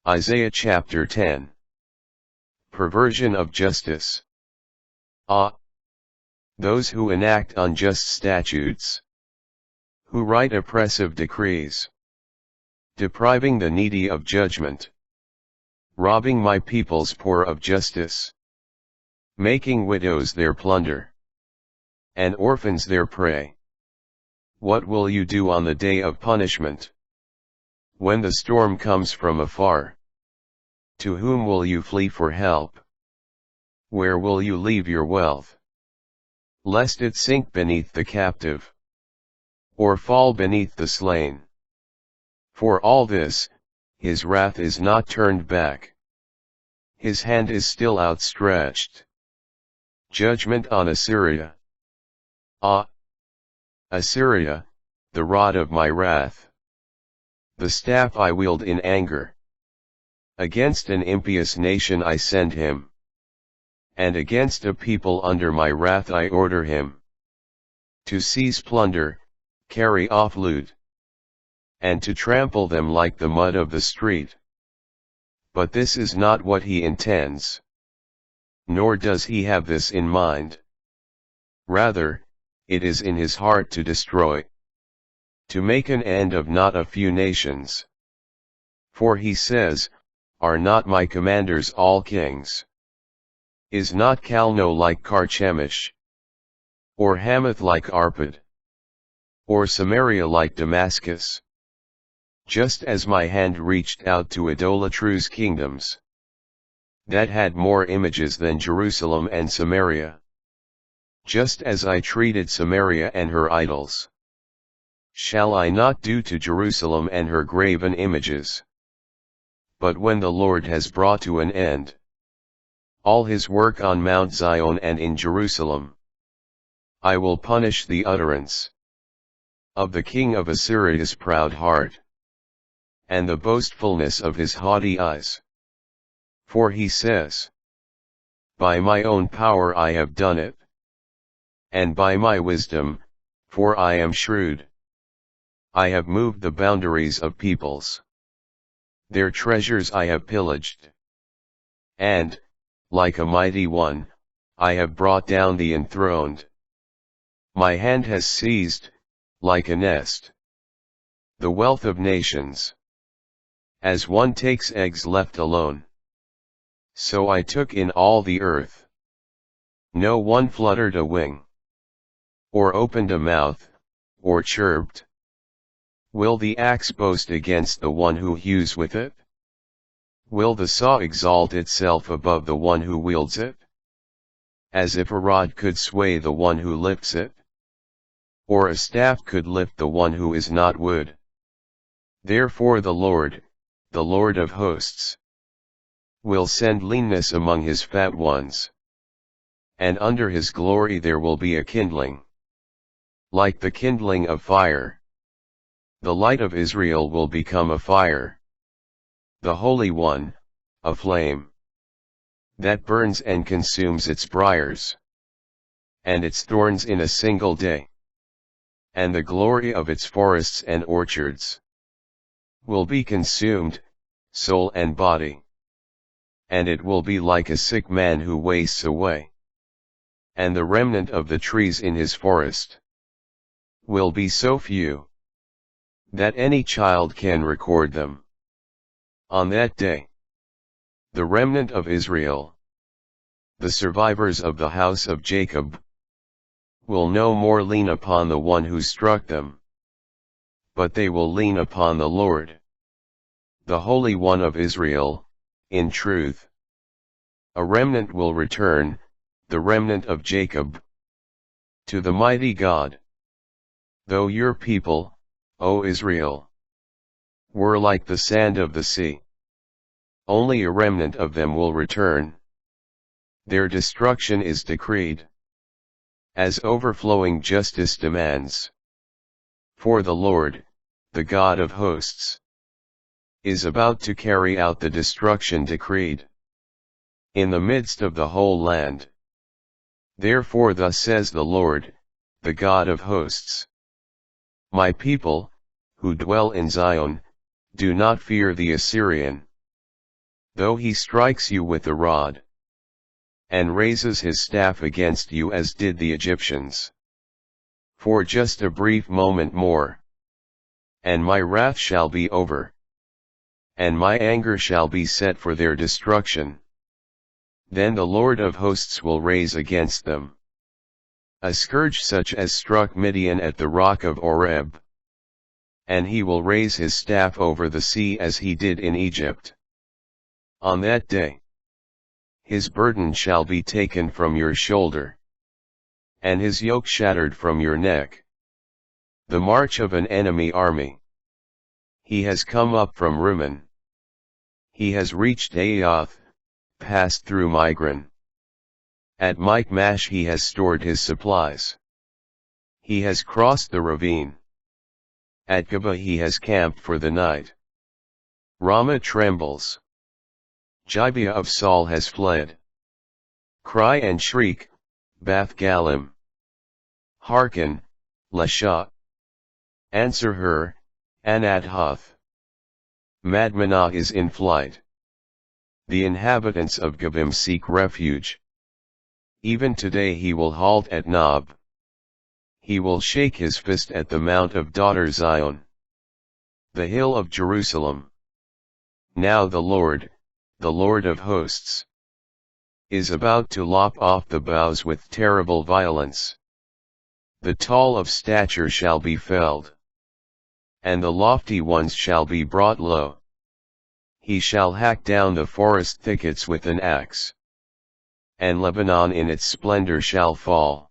Isaiah chapter 10. Perversion of justice. Those who enact unjust statutes, who write oppressive decrees, depriving the needy of judgment, robbing my people's poor of justice, making widows their plunder, and orphans their prey. What will you do on the day of punishment? When the storm comes from afar, to whom will you flee for help? Where will you leave your wealth? Lest it sink beneath the captive, or fall beneath the slain. For all this, his wrath is not turned back. His hand is still outstretched. Judgment on Assyria. Assyria, the rod of my wrath, the staff I wield in anger. Against an impious nation I send him, and against a people under my wrath I order him, to seize plunder, carry off loot, and to trample them like the mud of the street. But this is not what he intends, nor does he have this in mind. Rather, it is in his heart to destroy, to make an end of not a few nations. For he says, are not my commanders all kings? Is not Calno like Carchemish? Or Hamath like Arpad? Or Samaria like Damascus? Just as my hand reached out to idolatrous kingdoms, that had more images than Jerusalem and Samaria. Just as I treated Samaria and her idols, shall I not do to Jerusalem and her graven images? But when the Lord has brought to an end all his work on Mount Zion and in Jerusalem, I will punish the utterance of the king of Assyria's proud heart, and the boastfulness of his haughty eyes. For he says, by my own power I have done it, and by my wisdom, for I am shrewd, I have moved the boundaries of peoples. Their treasures I have pillaged, and, like a mighty one, I have brought down the enthroned. My hand has seized, like a nest, the wealth of nations. As one takes eggs left alone, so I took in all the earth. No one fluttered a wing, or opened a mouth, or chirped. Will the axe boast against the one who hews with it? Will the saw exalt itself above the one who wields it? As if a rod could sway the one who lifts it, or a staff could lift the one who is not wood. Therefore the Lord of hosts, will send leanness among his fat ones, and under his glory there will be a kindling, like the kindling of fire. The light of Israel will become a fire, the Holy One, a flame, that burns and consumes its briars, and its thorns in a single day. And the glory of its forests and orchards will be consumed, soul and body. And it will be like a sick man who wastes away. And the remnant of the trees in his forest will be so few that any child can record them. On that day, the remnant of Israel, the survivors of the house of Jacob, will no more lean upon the one who struck them, but they will lean upon the Lord, the Holy One of Israel. In truth, a remnant will return, the remnant of Jacob, to the mighty God. Though your people, O Israel, were like the sand of the sea, only a remnant of them will return. Their destruction is decreed, as overflowing justice demands. For the Lord, the God of hosts, is about to carry out the destruction decreed in the midst of the whole land. Therefore thus says the Lord, the God of hosts, my people, who dwell in Zion, do not fear the Assyrian. though he strikes you with the rod, and raises his staff against you as did the Egyptians. For just a brief moment more, and my wrath shall be over, and my anger shall be set for their destruction. Then the Lord of hosts will raise against them a scourge such as struck Midian at the rock of Oreb. And he will raise his staff over the sea as he did in Egypt. On that day, his burden shall be taken from your shoulder, and his yoke shattered from your neck. The march of an enemy army. He has come up from Rimmon. He has reached Aioth, passed through Migron. At Michmash he has stored his supplies. He has crossed the ravine. At Geba he has camped for the night. Ramah trembles. Gibeah of Saul has fled. Cry and shriek, Bath Galim. Hearken, Lasha. Answer her, Anathoth. Madmenah is in flight. The inhabitants of Gebim seek refuge. Even today he will halt at Nob. He will shake his fist at the mount of daughter Zion, the hill of Jerusalem. Now the Lord of hosts, is about to lop off the boughs with terrible violence. The tall of stature shall be felled, and the lofty ones shall be brought low. He shall hack down the forest thickets with an axe, and Lebanon in its splendor shall fall.